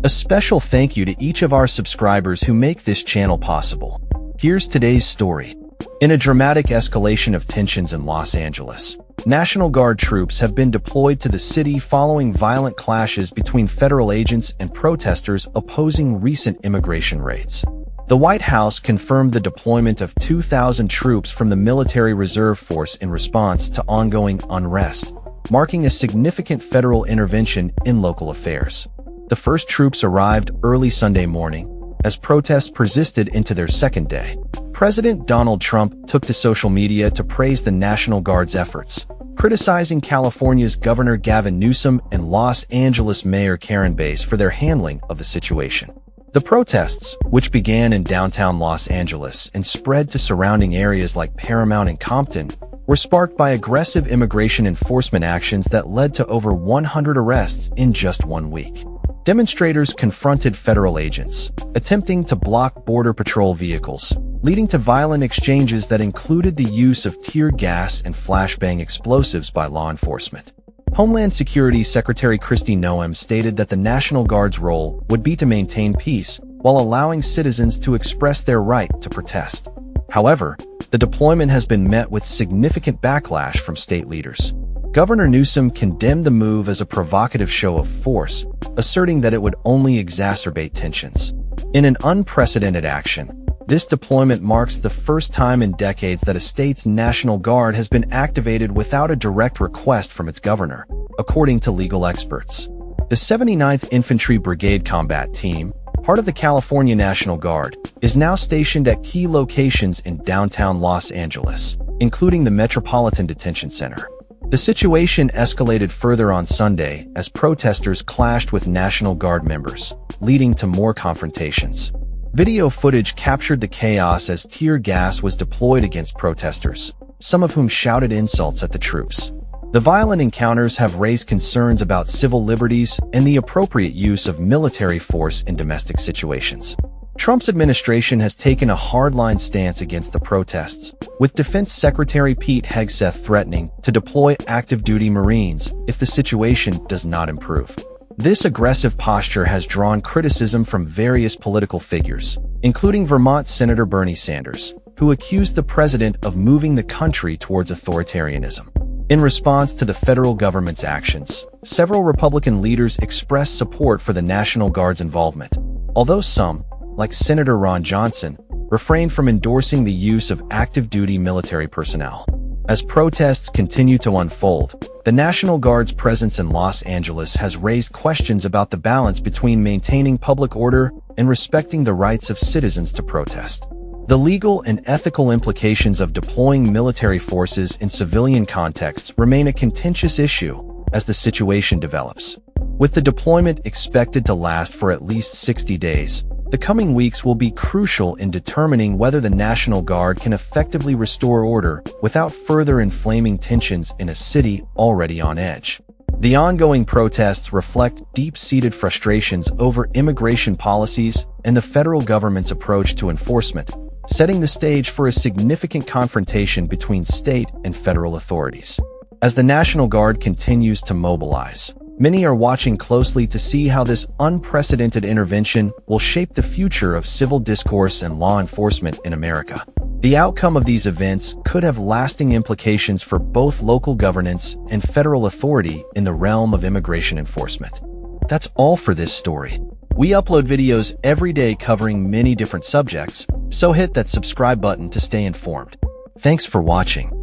A special thank you to each of our subscribers who make this channel possible. Here's today's story. In a dramatic escalation of tensions in Los Angeles, National Guard troops have been deployed to the city following violent clashes between federal agents and protesters opposing recent immigration raids. The White House confirmed the deployment of 2,000 troops from the Military Reserve Force in response to ongoing unrest, marking a significant federal intervention in local affairs. The first troops arrived early Sunday morning, as protests persisted into their second day. President Donald Trump took to social media to praise the National Guard's efforts, criticizing California's Governor Gavin Newsom and Los Angeles Mayor Karen Bass for their handling of the situation. The protests, which began in downtown Los Angeles and spread to surrounding areas like Paramount and Compton, were sparked by aggressive immigration enforcement actions that led to over 100 arrests in just 1 week. Demonstrators confronted federal agents, attempting to block Border Patrol vehicles, leading to violent exchanges that included the use of tear gas and flashbang explosives by law enforcement. Homeland Security Secretary Kristi Noem stated that the National Guard's role would be to maintain peace while allowing citizens to express their right to protest. However, the deployment has been met with significant backlash from state leaders. Governor Newsom condemned the move as a provocative show of force, asserting that it would only exacerbate tensions. In an unprecedented action, this deployment marks the first time in decades that a state's National Guard has been activated without a direct request from its governor, according to legal experts. The 79th Infantry Brigade Combat Team, part of the California National Guard, is now stationed at key locations in downtown Los Angeles, including the Metropolitan Detention Center. The situation escalated further on Sunday as protesters clashed with National Guard members, leading to more confrontations. Video footage captured the chaos as tear gas was deployed against protesters, some of whom shouted insults at the troops. The violent encounters have raised concerns about civil liberties and the appropriate use of military force in domestic situations. Trump's administration has taken a hardline stance against the protests, with Defense Secretary Pete Hegseth threatening to deploy active-duty Marines if the situation does not improve. This aggressive posture has drawn criticism from various political figures, including Vermont Senator Bernie Sanders, who accused the president of moving the country towards authoritarianism. In response to the federal government's actions, several Republican leaders expressed support for the National Guard's involvement, although some, like Senator Ron Johnson, refrained from endorsing the use of active-duty military personnel. As protests continue to unfold, the National Guard's presence in Los Angeles has raised questions about the balance between maintaining public order and respecting the rights of citizens to protest. The legal and ethical implications of deploying military forces in civilian contexts remain a contentious issue as the situation develops. With the deployment expected to last for at least 60 days, the coming weeks will be crucial in determining whether the National Guard can effectively restore order without further inflaming tensions in a city already on edge. The ongoing protests reflect deep-seated frustrations over immigration policies and the federal government's approach to enforcement, setting the stage for a significant confrontation between state and federal authorities. As the National Guard continues to mobilize, many are watching closely to see how this unprecedented intervention will shape the future of civil discourse and law enforcement in America. The outcome of these events could have lasting implications for both local governance and federal authority in the realm of immigration enforcement. That's all for this story. We upload videos every day covering many different subjects, so hit that subscribe button to stay informed. Thanks for watching.